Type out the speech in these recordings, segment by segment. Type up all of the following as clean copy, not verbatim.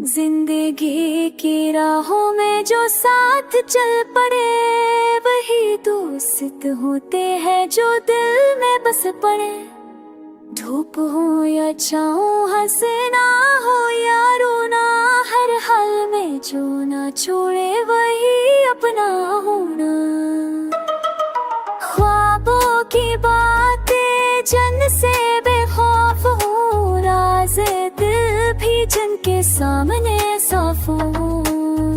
जिंदगी की राहों में जो साथ चल पड़े, वही दोस्त होते हैं जो दिल में बस पड़े। धूप हो या छाँव, हंसना हो या रोना, हर हाल में जो ना छोड़े वही अपना होना। ख्वाबों की बातें जन से बेखौफ हो, राज़ दिल भी जन के सामने साफ हो।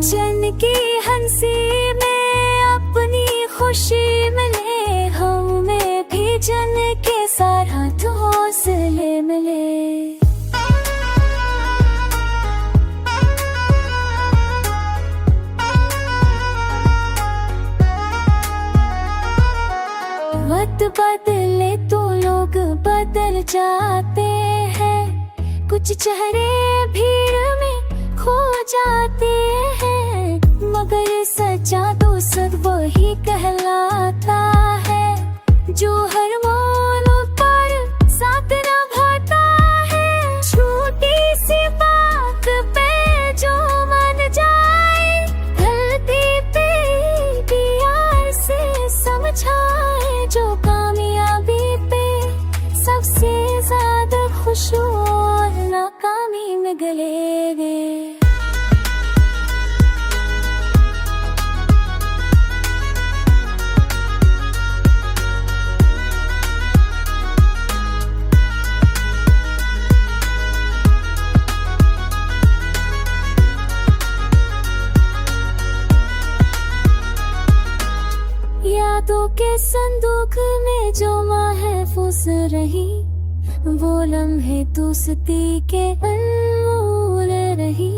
जन की हंसी में अपनी खुशी मिले, हमें भी जन के साथ हौसले मिले। वक्त बदले तो लोग बदल जाते हैं, कुछ चेहरे भीड़ में खो जाते हैं, मगर सच्चा तो सब वही कहलाता है, जो हर मोड़ पर साथ निभाता है। छोटी सी बात पे जो मान जाए, गलती पे प्यार से समझाए, जो कामयाबी पे सबसे ज्यादा खुश हो और नाकामी में गले गए। यादों के संदूक में जो महफूज रही, वो लम्हे दोस्ती के अनमोल रही।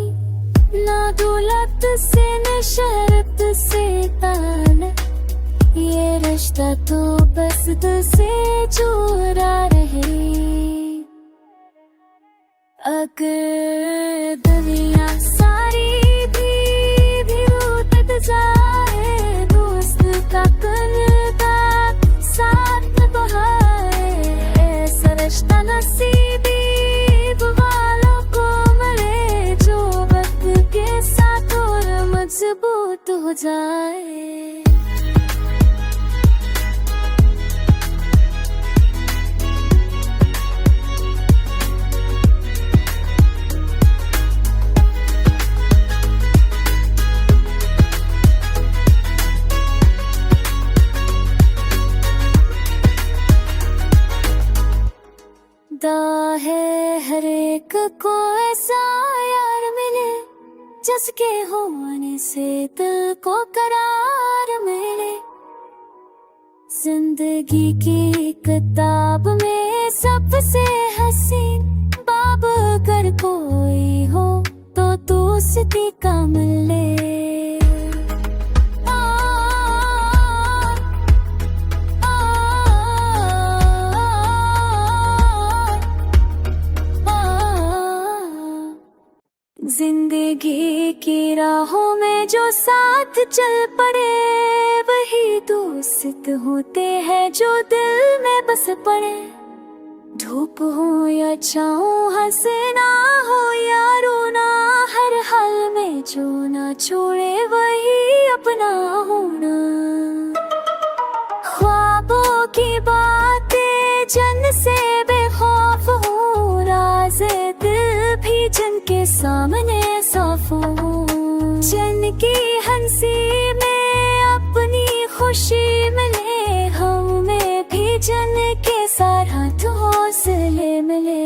ना दौलत से न शर्त से ताल्लुक, ये रिश्ता तो बस दिल से जुड़ा रहे। अगर दुनिया सारी भी रूठ जाए, दोस्त का करदार साथ बहाए, ऐसा रिश्ता नसीबी वालों को मिले, जो वक्त के साथ और मजबूत हो जाए। है हर एक को ऐसा यार मिले, जिसके होने से दिल को करार मिले। जिंदगी की किताब में सबसे हसीन बाब अगर कोई हो, तो दोस्ती का मिले। जिंदगी की राहों में जो साथ चल पड़े, वही दोस्त होते हैं जो दिल में बस पड़े। धूप हो या छाँव, हंसना हो या रोना, हर हाल में जो ना छोड़े वही अपना होना। ख्वाबों की बातें जन से बेखौफ हो, राज़ दिल भी जन के सामने साफ हो। जन की हंसी में अपनी खुशी मिले, हमें भी जन के साथ हौसले मिले।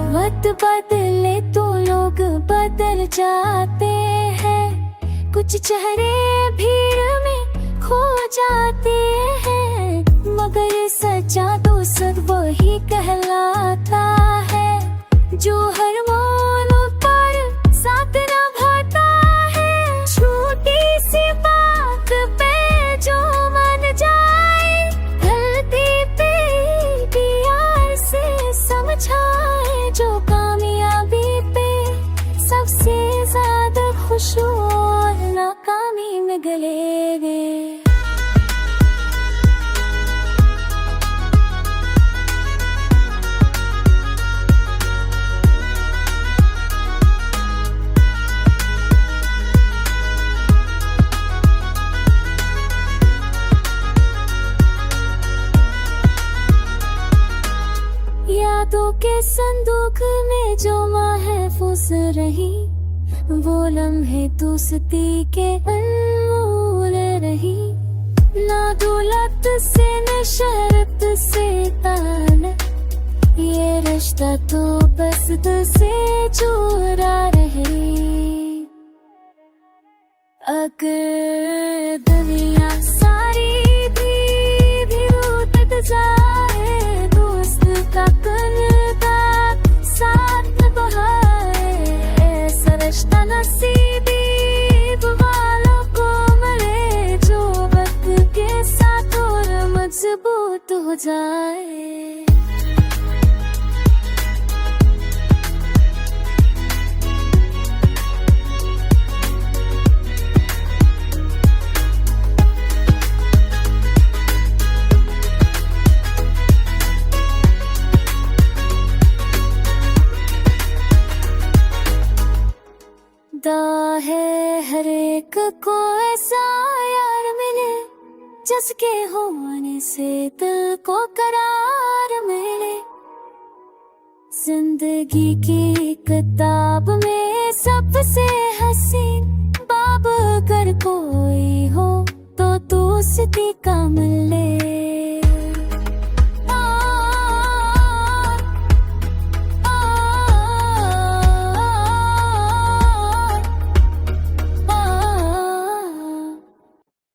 वक्त बदले तो लोग बदल जाते हैं, कुछ चेहरे भीड़ में खो जाते हैं, मगर सच्चा तो सब वही कहलाता है, जो हर मोड़ पर साथ निभाता है। छोटी सी बात पे जो मान जाए, गलती पे प्यार से समझाए, जो कामयाबी पे सबसे ज्यादा खुश हो और नाकामी में गले के संदूक में जो महफूज रही, वो लम्हे दोस्ती के अनमोल रही। ना दौलत से न शरत से ताल्लुक, ये रिश्ता तो बस दिल से जुड़ा रहे। अगर दुनिया सारी भी उतर जाए, दोस्त का किरदार साथ बहाए, ऐसा रिश्ता नसीबी वालों को मिले, जो वक्त के साथ और मजबूत हो जाए। है हर एक को ऐसा यार मिले, जिसके होने से दिल को करार मिले। जिंदगी की किताब में सबसे हसीन बाब अगर कोई हो, तो दोस्ती का मिले।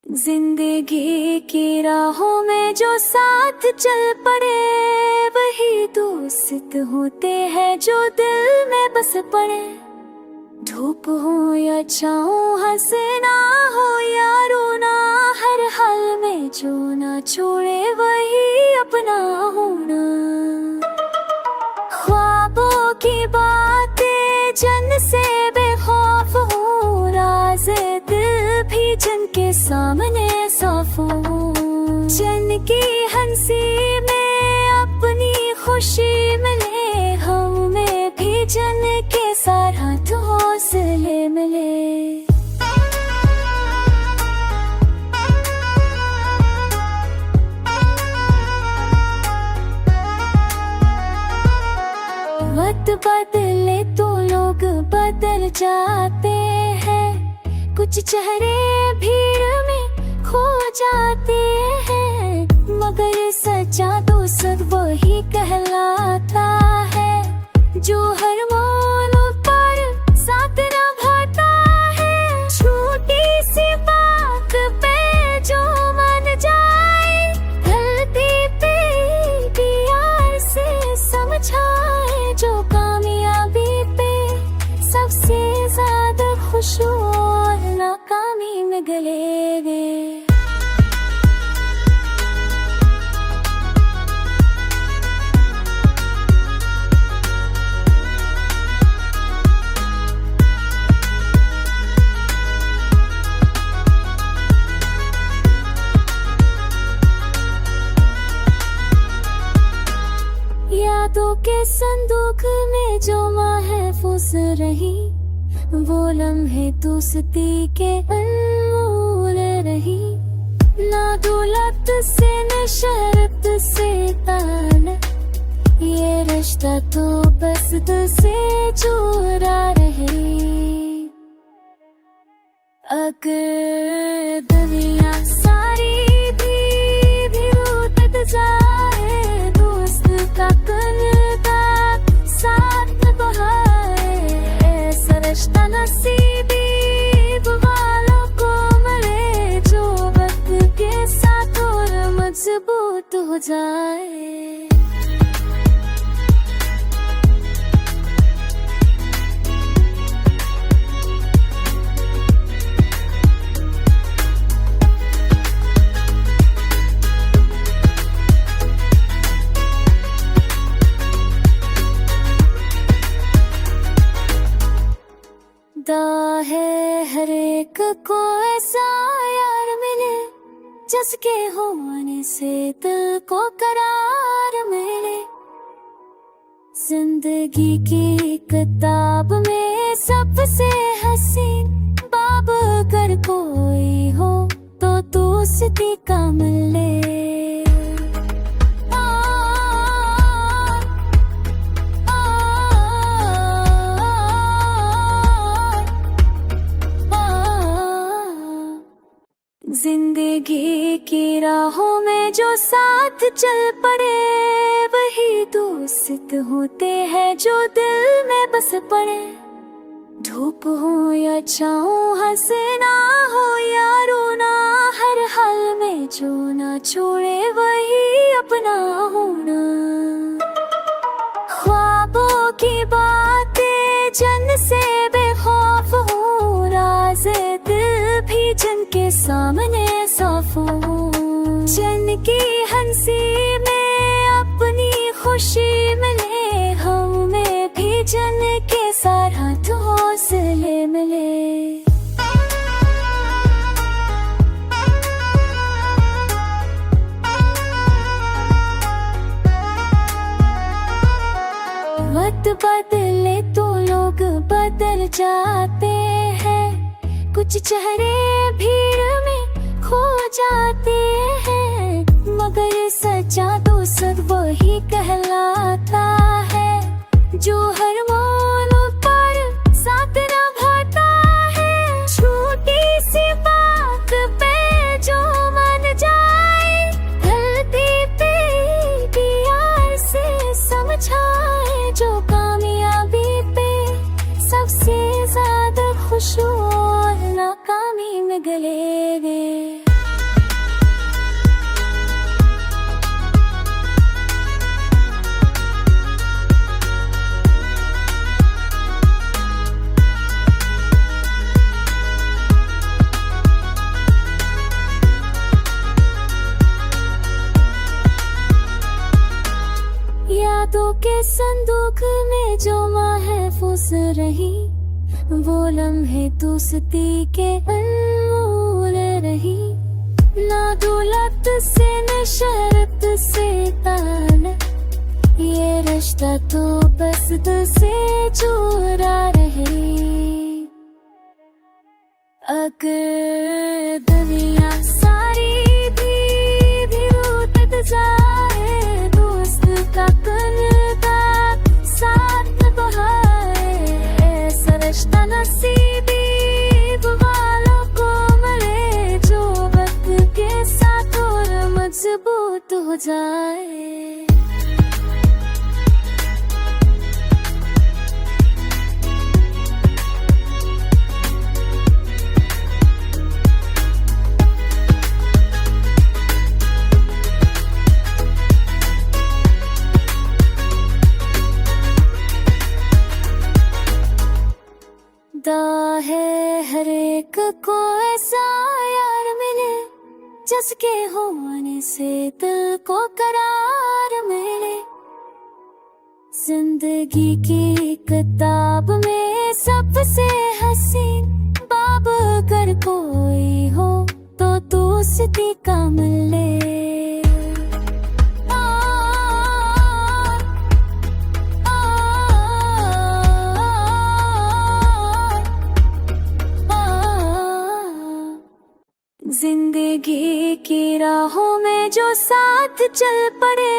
जिंदगी की राहों में जो साथ चल पड़े, वही दोस्त होते हैं जो दिल में बस पड़े। धूप हो या छाँव, हंसना हो या रोना, हर हाल में जो ना छोड़े वही अपना होना। ख्वाबों की बातें जन से बेखौफ हो, राज़ दिल भी जन के सामने साफ हो। जन की हंसी में अपनी खुशी मिले, हम में भी जन के साथ हौसले मिले। वक्त बदले तो लोग बदल जाते हैं, कुछ चेहरे भीड़ में खो जाते हैं, मगर सच्चा दोस्त वही कहलाता है, जो हर मोड़ पर साथ निभाता है। छोटी सी बात पे जो मन जाए, गलती पे प्यार से समझाए, जो कामयाबी पे सबसे ज्यादा खुश हो, नाकामी में गले गए। यादों के संदूक में जो महफूज रही, वो लम्हे दोस्ती के अनमोल रही। ना दौलत से न शरत से ताल्लुक, ये रिश्ता तो बस दिल से जुड़ा रहे। अगर दुनिया सारी भी उतर जाए, दोस्त का किरदार साथ बहाए, ऐसा रिश्ता नसीबी वालों को मिले, जो वक्त के साथ और मजबूत हो जाए। है हर एक को ऐसा यार मिले, जिसके होने से दिल को करार मिले। जिंदगी की किताब में सबसे हसीन बाब अगर कोई हो, तो दोस्ती का मिले। जिंदगी की राहों में जो साथ चल पड़े, वही दोस्त होते हैं जो दिल में बस पड़े। धूप हो या छाँव, हंसना हो या रोना, हर हाल में जो ना छोड़े वही अपना होना। ख्वाबों की बातें जन से बेखौफ हो, राज़ दिल भी जन के सामने साफ हो। जन की हंसी में अपनी खुशी मिले, हम में भी जन के साथ हौसले मिले। वक्त बदले तो लोग बदल जाते हैं, कुछ चेहरे भीड़ में खो जाते हैं, मगर सच्चा दोस्त वही कहलाता है जो हर मोड़ पर साथ निभाता है। छोटी सी बात पे जो मन जाए, गलती पे प्यार से समझाए, जो कामयाबी पे सबसे ज्यादा खुश हो और नाकामी में गले गए। यादों के संदूक में जो महफूज रही, वो लम्हे दोस्ती के अनमोल रही। ना दौलत से न शरत से ताल्लुक, ये रिश्ता तो बस दिल से जुड़ा रहे। अगर दुनिया सारी भी रूठ जाए, दोस्त का करता साथ बहाए, ऐसा रिश्ता नसीबी वालों को मिले, जो वक्त के साथ और मजबूत हो जाए। है हर एक को ऐसा यार मिले, जिसके होने से दिल को करार मिले। जिंदगी की किताब में सबसे हसीन बाब अगर कोई हो तो दोस्ती का मिले। जिंदगी की राहों में जो साथ चल पड़े,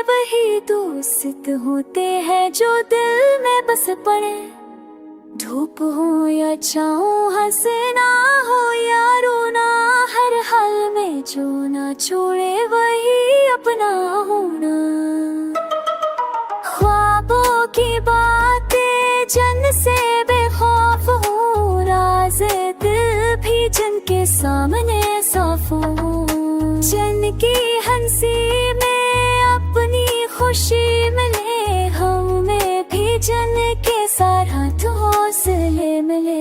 वही दोस्त होते हैं जो दिल में बस पड़े। धूप हो या छाँव, हंसना हो या रोना, हर हाल में जो ना छोड़े वही अपना होना। ख्वाबों की बातें जन से बेखौफ हो, राज़ दिल भी जन के सामने साफ हो। जन की हंसी में अपनी खुशी मिले, हम में भी जन के साथ हौसले मिले।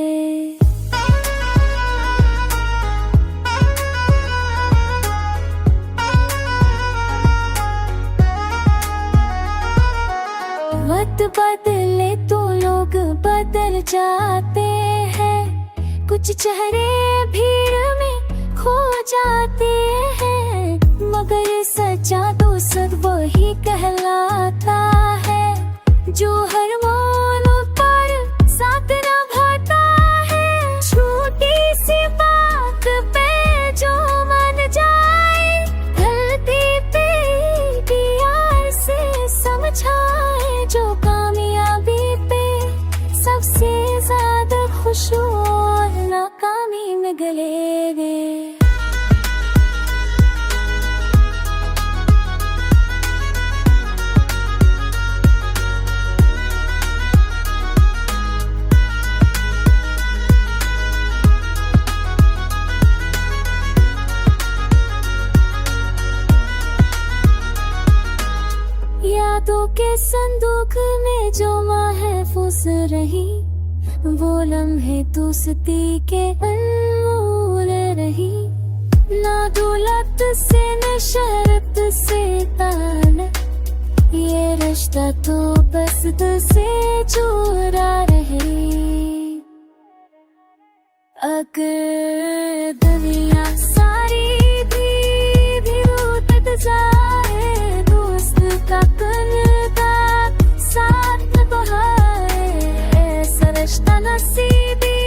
वक्त बदले तो लोग बदल जाते हैं, कुछ चेहरे भीड़ में खो जाते हैं, मगर सच्चा दोस्त वही कहलाता है जो हर मोड़ पर साथ निभाता है। छोटी सी बात पे जो मन जाए, गलती पे प्यार से समझाए, जो कामयाबी पे सबसे ज्यादा खुश हो और नाकामी में गले गए। यादों के संदूक में जो महफूज रही, वो लम्हे दोस्ती के अनमोल रही। ना दौलत से न शर्त से ताल्लुक, ये रिश्ता तो बस दिल से जुड़ा रहे। अगर दुनिया सारी भी उतर जाए, दोस्त का करता साथ बहाए, ऐसा रिश्ता नसीबी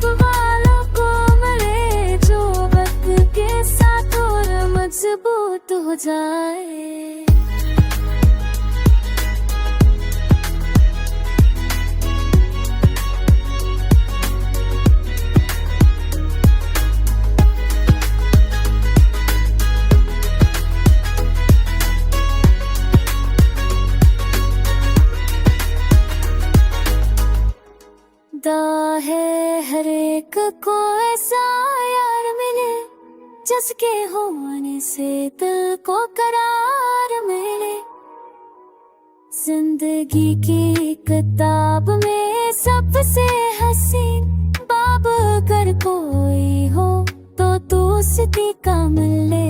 वालों को मिले, जो वक्त के साथ और मजबूत हो जाए। है हर एक को ऐसा यार मिले, जिसके होने से दिल को करार मिले। जिंदगी की किताब में सबसे हसीन बाब अगर कोई हो, तो दोस्ती का मिले।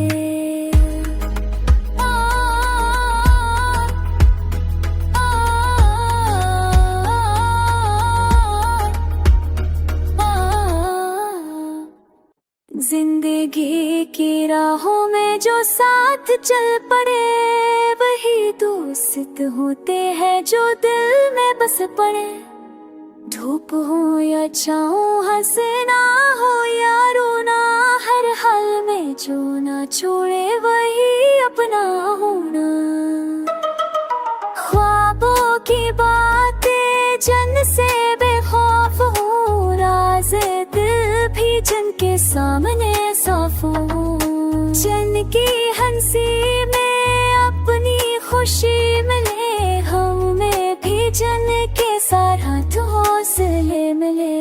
जिंदगी की राहों में जो साथ चल पड़े, वही दोस्त होते हैं जो दिल में बस पड़े। धूप हो या छाँव, हंसना हो या रोना, हर हाल में जो ना छोड़े वही अपना होना। ख्वाबों की बातें जन से बेखौफ हो, राज़ दिल भी जन के सामने साफ हो। जन की हंसी में अपनी खुशी मिले, हमें भी जन के साथ हौसले मिले।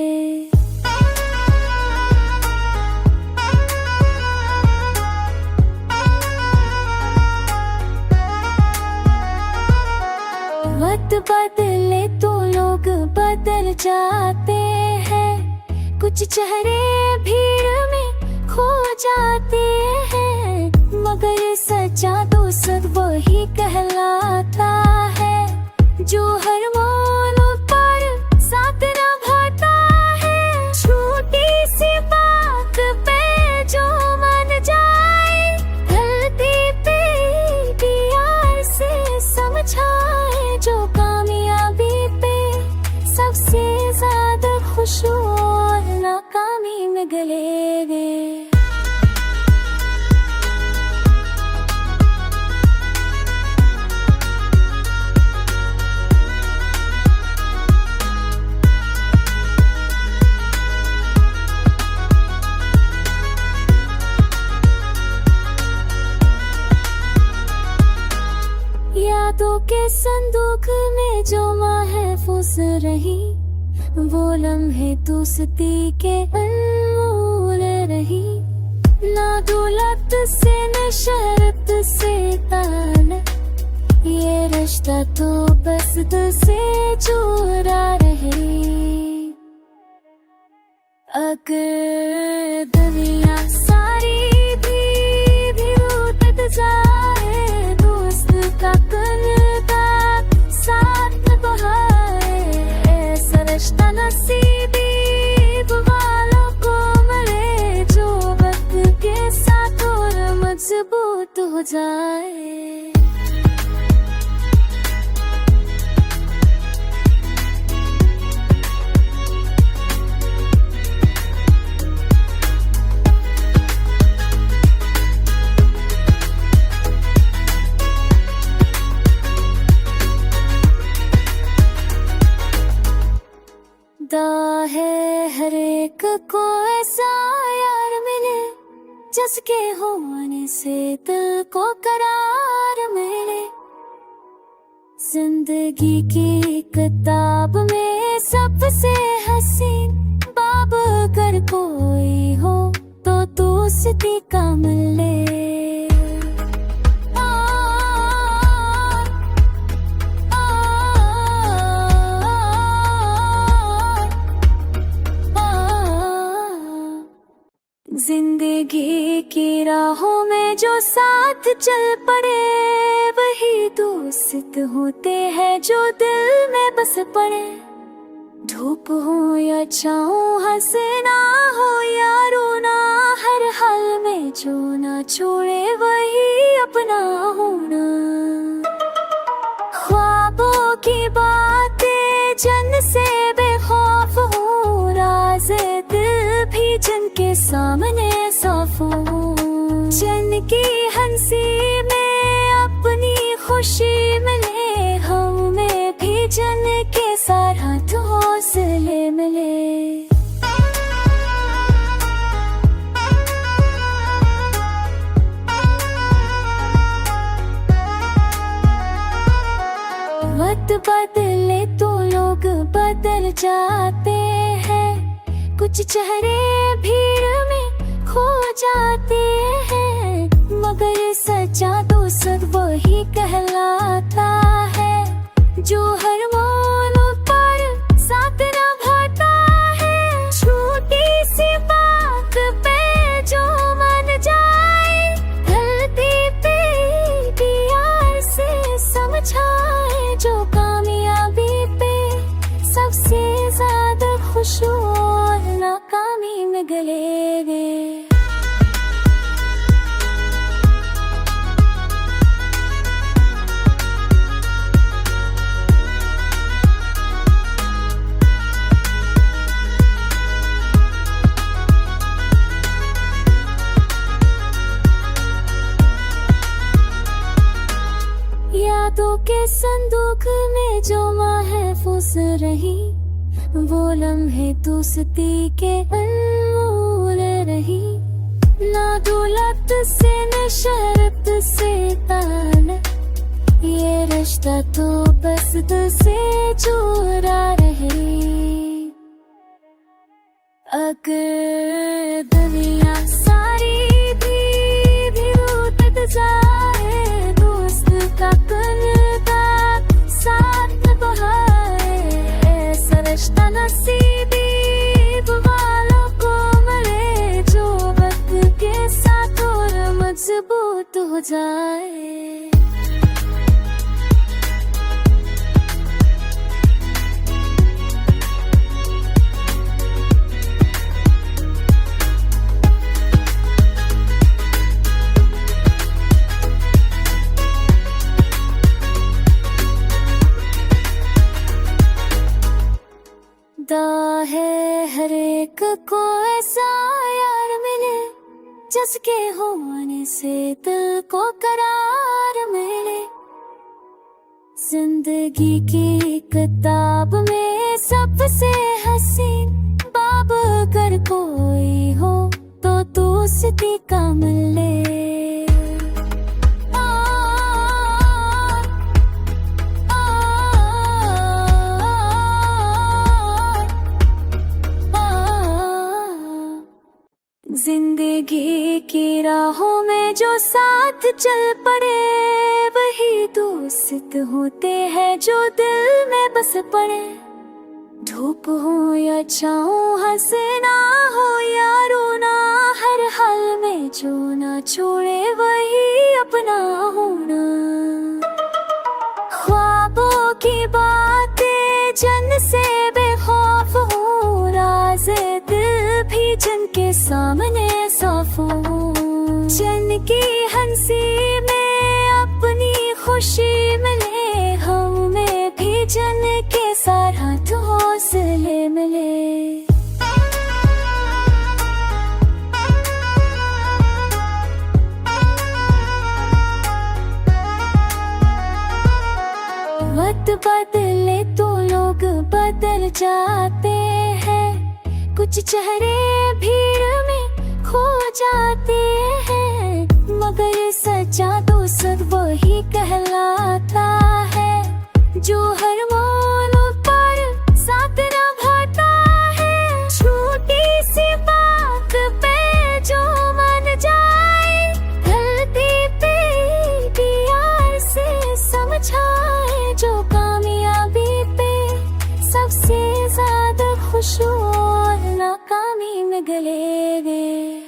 वक्त बदले तो लोग बदल जाते हैं, कुछ चेहरे भीड़ में खो जाते हैं, मगर सच्चा दोस्त वही कहलाता है, जो हर मोड़ पर साथ निभाता है। छोटी सी बात पे जो मान जाए, गलती पे प्यार से समझाए, जो कामयाबी पे सबसे ज्यादा खुश और नाकामी में गले गए। यादों के संदूक में जो महफूज रही, वो लम्हे दोस्ती के अनमोल रही। ना दौलत से न शर्त से ताल्लुक, ये रिश्ता तो बस दिल से जुड़ा रहे। अगर दुनिया सारी भी उतर जाए, दोस्त का करता साथ बहाए, ऐसा रिश्ता नसीबी वालों को मिले, जो वक्त के साथ और मजबूत हो जाए। है हर एक को ऐसा यार मिले, जिसके होने से दिल को करार मिले। जिंदगी की किताब में सबसे हसीन बाब अगर कोई हो, तो दोस्ती का मिले। राहों में जो साथ चल पड़े वही दोस्त होते हैं जो दिल में बस पड़े। धूप हो या छाँव, हंसना हो या रोना, हर हाल में जो ना छोड़े वही अपना होना। ख्वाबों की बातें जन से बेखौफ हो, राज़ दिल भी जन के सामने साफ हो। जन की हंसी में अपनी खुशी मिले, हम में भी जन के साथ हौसले मिले। वक्त बदले तो लोग बदल जाते हैं, कुछ चेहरे भीड़ में खो जाते हैं, मगर सच्चा दोस्त वही कहलाता है जो हर मोड़ पर साथ निभाता है। छोटी सी बात पे जो मन जाए, गलती पे प्यार से समझाए, जो कामयाबी पे सबसे ज्यादा खुश हो और नाकामी में गले गए। यादों के संदूक में जो महफूज रही, वो लम्हे दोस्ती के अनमोल रही। ना दौलत से न शर्त से तान, ये रिश्ता तो बस दिल से जुड़ा रहे। अगर दुनिया सारी भी रूठ जाए, दोस्त का करता साथ बहाए, ऐसा रिश्ता नसीबी वालों को मिले, जो वक्त के साथ और मजबूत हो जाए। है हर एक को ऐसा यार मिले, जिसके होने से दिल को करार मिले। जिंदगी की किताब में सबसे हसीन बाब अगर कोई हो तो दोस्ती का मिले। जिंदगी की राहों में जो साथ चल पड़े वही दोस्त होते हैं जो दिल में बस पड़े। धूप हो या छाँव, हंसना हो या रोना, हर हाल में जो ना छोड़े वही अपना होना। ख्वाबों की बातें जन से बेखौफ हो, राज़ दिल भी जन के सामने साफ हो। जन की हंसी में अपनी खुशी मिले, हम में भी जन के साथ हौसले मिले। वक्त बदले तो लोग बदल जाते हैं, कुछ चेहरे भीड़ में खो जाते हैं, मगर सच्चा दोस्त वही कहलाता है जो हर मोड़ पर साथ निभाता है। छोटी सी बात पे जो मन जाए, गलती पे प्यार से समझाए, जो कामयाबी पे सबसे ज्यादा खुश हो और नाकामी में गले गए।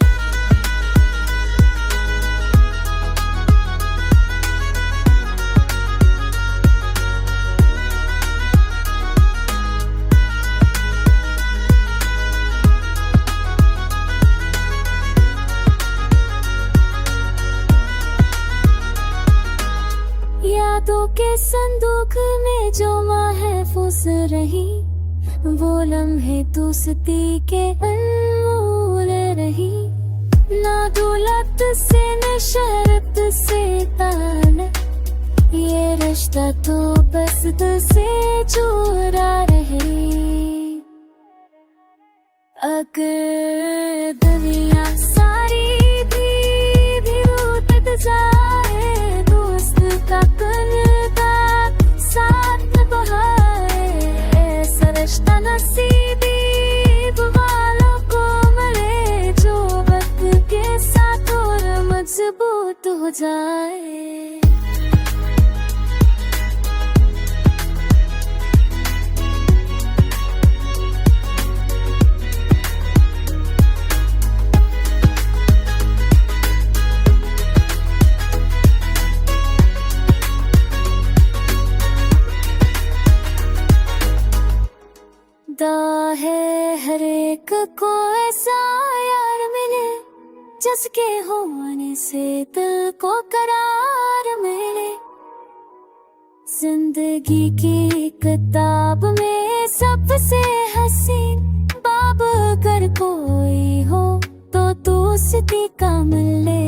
यादों के संदूक में जो महफूज रही, वो लम्हे दोस्ती के अनमोल रही। ना दौलत से न शरत से ताल्लुक, ये रिश्ता तो बस दिल से जुड़ा रहे। अगर दुनिया सारी भी रूठ जाए, दोस्त का करता साथ बहाए, ऐसा रिश्ता नसीबी वालों को मिले, जो वक्त के साथ और मजबूत हो जाए। है हर एक को ऐसा यार मिले, जिसके होने से दिल को करार मिले। जिंदगी की किताब में सबसे हसीन बाब अगर कोई हो तो दोस्ती का मिले।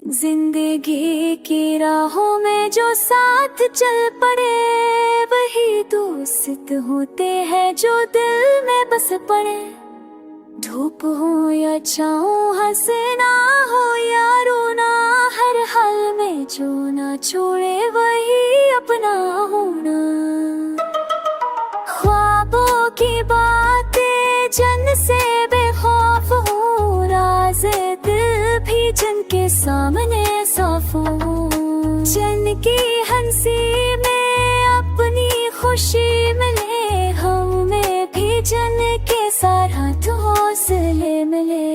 जिंदगी की राहों में जो साथ चल पड़े, वही दोस्त होते हैं जो दिल में बस पड़े। धूप हो या छाँव, हंसना हो या रोना, हर हाल में जो ना छोड़े वही अपना होना। ख्वाबों की बातें जन से बेखौफ हो, राज़ दिल भी जिनके सामने साफ हो। जन की हंसी में अपनी खुशी मिले, हम में भी जन के साथ हौसले मिले।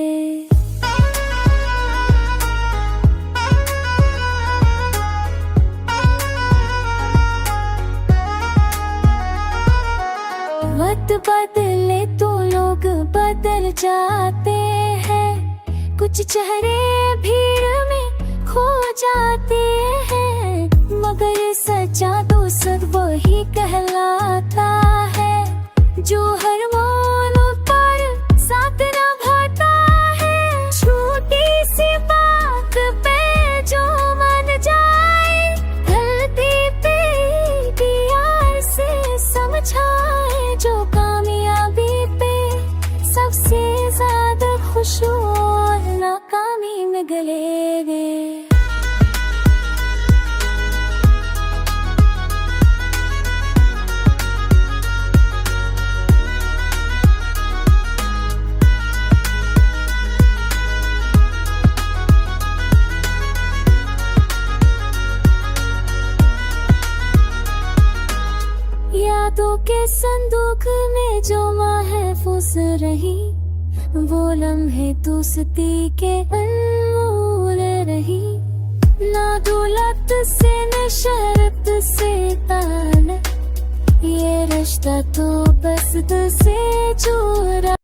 वक्त बदले तो लोग बदल जाते हैं, कुछ चेहरे भीड़ में खो जाते हैं, मगर सच्चा दोस्त वही कहलाता है, जो हर मोड़ पर साथ निभाता है। छोटी सी बात पे जो मन जाए, गलती पे प्यार से समझाए, जो कामयाबी पे सबसे ज्यादा खुश और नाकामी में गले गए। यादों के संदूक में जो महफूज रही, वो लम्हे दोस्ती के अनमोल रही। ना दौलत से न शरत से ताल्लुक, ये रिश्ता तो बस दिल से जुड़ा।